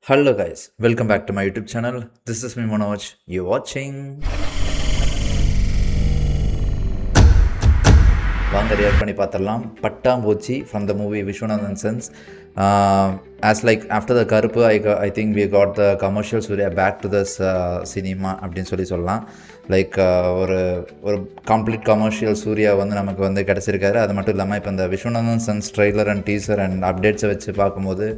Hello guys, welcome back to my YouTube channel. This is me Manoj. You're watching. வாங்க react பண்ணி பார்த்துடலாம். பட்டாம்பூச்சி from the movie Viswanathan sense. As like after the கருப்பு I think we got the commercial Surya back to this cinema அப்படின்னு சொல்லலாம். Like ஒரு complete commercial Surya வந்து நமக்கு வந்து கிடச்சிருக்காரு. அது மட்டும் இல்லாமல் இப்போ இந்த Viswanathan sons trailer and teaser and அப்டேட்ஸை வச்சு பார்க்கும்போது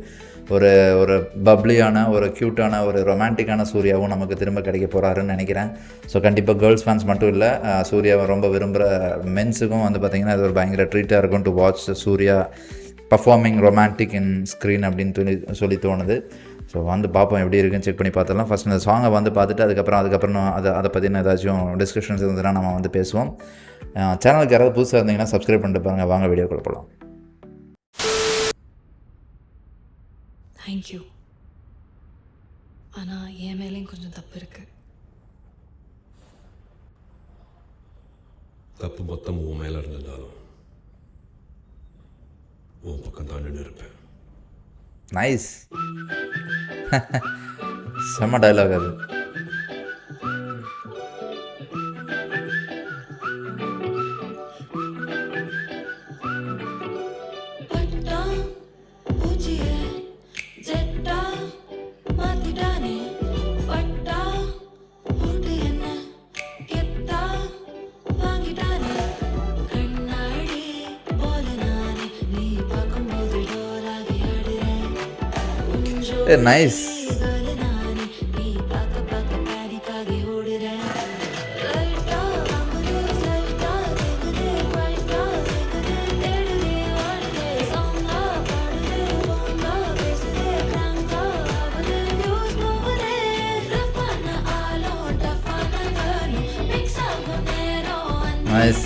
ஒரு பப்ளியான ஒரு க்யூட்டான ஒரு ரொமான்டிக்கான சூர்யாவும் நமக்கு திரும்ப கிடைக்க போகிறாருன்னு நினைக்கிறேன். ஸோ கண்டிப்பாக கேர்ள்ஸ் ஃபேன்ஸ் மட்டும் இல்லை, சூர்யாவை ரொம்ப விரும்புகிற மென்ஸுக்கும் வந்து பார்த்திங்கன்னா அது ஒரு பயங்கர ட்ரீட்டாக இருக்கும் to watch Surya performing romantic in screen அப்படின்னு சொல்லி தோணுது. ஸோ வந்து பார்ப்போம் எப்படி இருக்குன்னு செக் பண்ணி பார்த்துடலாம். ஃபஸ்ட் இந்த சாங்கை வந்து பார்த்துட்டு அதுக்கப்புறம் அதை பற்றின ஏதாச்சும் டிஸ்கஷன்ஸ் இருந்ததுன்னா நம்ம வந்து பேசுவோம். சேனலுக்கு யாராவது புதுசாக இருந்தீங்கன்னா சப்ஸ்கிரைப் பண்ணிட்டு பாருங்கள். வாங்க வீடியோக்குள்ள போகலாம். தேங்க்யூ. ஆனால் என் மேலேயும் கொஞ்சம் தப்பு இருக்கு. தப்பு மொத்தம் உன் மேலே இருந்திருந்தாலும் உன் பக்கம் தான் நின்று இருப்பேன். நைஸ். செம்ம டைலாக் அது. Nice. Nice.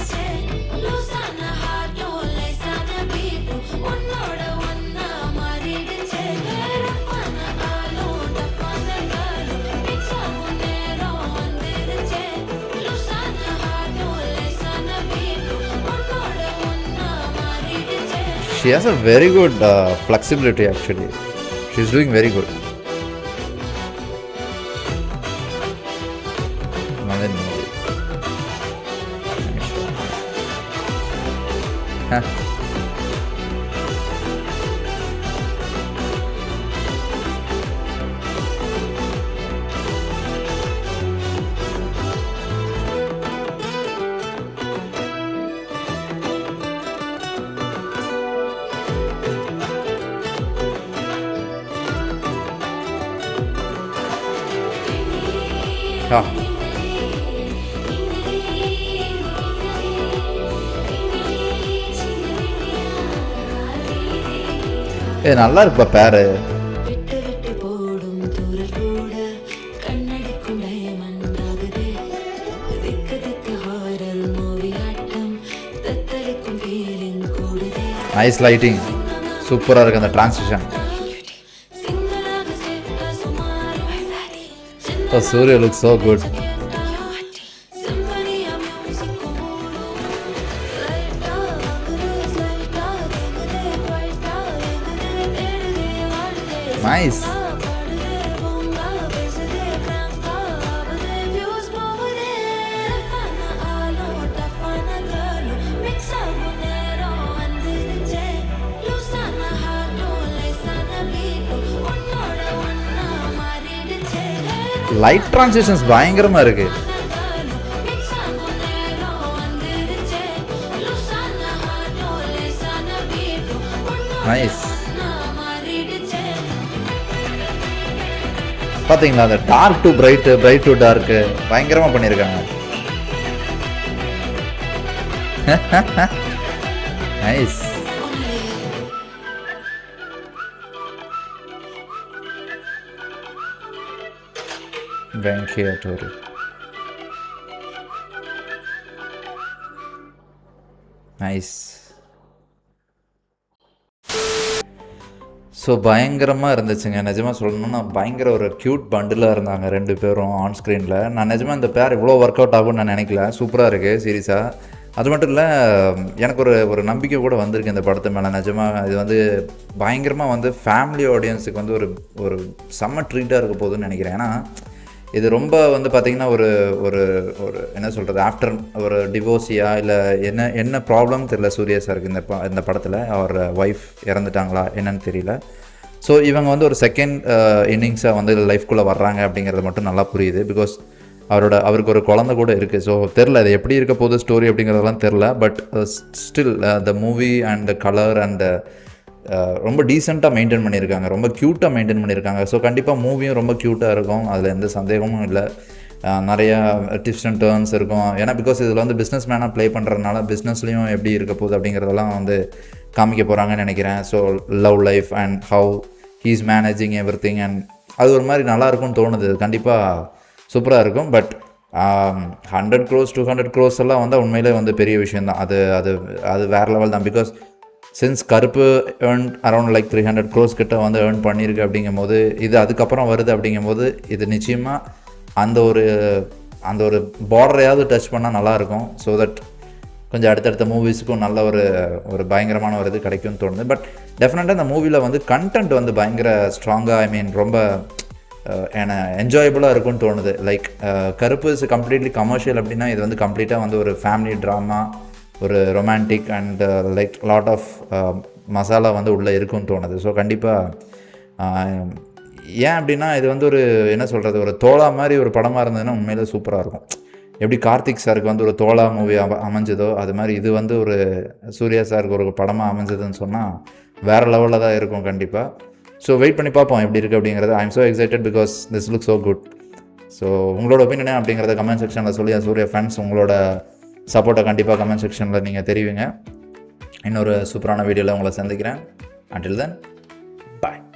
She has a very good flexibility actually. She's doing very good. நல்லா இருப்பா பேரு. நைஸ் லைட்டிங், சூப்பராக இருக்கு அந்த transition. Surya looks so good. Nice. Light transitions பயங்கரமா இருக்கு. நைஸ். பாத்தீங்களா அந்த dark to bright, bright to dark பயங்கரமா பண்ணிருக்காங்க. நைஸ். வெங்கடேஷ். நைஸ். ஸோ பயங்கரமாக இருந்துச்சுங்க. நிஜமாக சொல்லணும்னா பயங்கர ஒரு க்யூட் பண்டிலாக இருந்தாங்க ரெண்டு பேரும் ஆன் ஸ்க்ரீனில். நான் நிஜமாக இந்த பேர் இவ்வளோ ஒர்க் அவுட் ஆகும்னு நான் நினைக்கல. சூப்பராக இருக்குது சீரியஸாக. அது மட்டும் இல்லை, எனக்கு ஒரு நம்பிக்கை கூட வந்திருக்கு இந்த படத்து மேலே. நிஜமாக இது வந்து பயங்கரமாக வந்து ஃபேமிலி ஆடியன்ஸுக்கு வந்து ஒரு செம்ம ட்ரீட்டாக இருக்க போகுதுன்னு நினைக்கிறேன். ஏன்னா இது ரொம்ப வந்து பார்த்திங்கன்னா ஒரு ஒரு ஒரு என்ன சொல்கிறது, ஆஃப்டர் ஒரு டிவோர்ஸியா இல்லை என்ன ப்ராப்ளம் தெரியல சூர்யா சாருக்கு இந்த படத்தில். அவர் ஒய்ஃப் இறந்துட்டாங்களா என்னன்னு தெரியல. ஸோ இவங்க வந்து ஒரு செகண்ட் இன்னிங்ஸாக வந்து லைஃப்குள்ளே வர்றாங்க அப்படிங்கிறது மட்டும் நல்லா புரியுது. பிகாஸ் அவருக்கு ஒரு குழந்தை கூட இருக்குது. ஸோ தெரில அது எப்படி இருக்க போகுது ஸ்டோரி அப்படிங்கிறதெல்லாம் தெரில. But still the movie and the colour and ரொம்ப டீசெண்டாக மெயின்டைன் பண்ணியிருக்காங்க, ரொம்ப க்யூட்டாக மெயின்டைன் பண்ணியிருக்காங்க. ஸோ கண்டிப்பாக மூவியும் ரொம்ப க்யூட்டாக இருக்கும், அதில் எந்த சந்தேகமும் இல்லை. நிறையா டிப்ஸ் அண்ட் டர்ன்ஸ் இருக்கும். ஏன்னா பிகாஸ் இதில் வந்து பிஸ்னஸ் மேனாக ப்ளே பண்ணுறதுனால பிஸ்னஸ்லேயும் எப்படி இருக்க போகுது அப்படிங்கிறதெல்லாம் வந்து காமிக்க போகிறாங்கன்னு நினைக்கிறேன். So love life and how he's managing everything and அது ஒரு மாதிரி நல்லாயிருக்கும்னு தோணுது. கண்டிப்பாக சூப்பராக இருக்கும். பட் 100 crores 200 crores எல்லாம் வந்தால் உண்மையிலே வந்து பெரிய விஷயந்தான். அது வேறு லெவல் தான். பிகாஸ் சின்ஸ் கருப்பு ஏர்ன் அரௌண்ட் லைக் 300 crores கிட்ட வந்து ஏர்ன் பண்ணியிருக்கு அப்படிங்கும் போது, இது அதுக்கப்புறம் வருது அப்படிங்கும் போது, இது நிச்சயமாக அந்த ஒரு பார்டரையாவது டச் பண்ணால் நல்லாயிருக்கும். ஸோ தட் கொஞ்சம் அடுத்தடுத்த மூவிஸுக்கும் நல்ல ஒரு பயங்கரமான ஒரு இது கிடைக்கும்னு தோணுது. பட் டெஃபினட்டாக இந்த மூவியில் வந்து கண்டென்ட் வந்து பயங்கர ஸ்ட்ராங்காக ரொம்ப என்ஜாயபுளாக இருக்கும்னு தோணுது. லைக் கருப்பு இஸ் கம்ப்ளீட்லி கமர்ஷியல் அப்படின்னா, இது வந்து கம்ப்ளீட்டாக வந்து ஒரு ஃபேமிலி ட்ராமா, ஒரு romantic and like lot of masala வந்து உள்ளே இருக்குன்னு தோணுது. ஸோ கண்டிப்பாக ஏன் அப்படின்னா இது வந்து ஒரு என்ன சொல்கிறது, ஒரு தோழா மாதிரி ஒரு படமாக இருந்ததுன்னா உண்மையிலே சூப்பராக இருக்கும். எப்படி கார்த்திக் சாருக்கு வந்து ஒரு தோழா மூவி அமைஞ்சதோ அது மாதிரி இது வந்து ஒரு சூர்யா சாருக்கு ஒரு படமாக அமைஞ்சதுன்னு சொன்னால் வேறு லெவலில் தான் இருக்கும் கண்டிப்பாக. ஸோ வெயிட் பண்ணி பார்ப்போம் எப்படி இருக்குது அப்படிங்கிறது. I am so excited because this look so good. So உங்களோட ஒப்பீனியன் அப்படிங்கிறத கமெண்ட் செக்ஷனில் சொல்லி, சூர்யா ஃபேன்ஸ் உங்களோட சப்போர்ட்டை கண்டிப்பாக கமெண்ட் செக்ஷனில் நீங்கள் தெரிவிங்க. இன்னொரு சூப்பரான வீடியோவில் உங்களை சந்திக்கிறேன். Until then,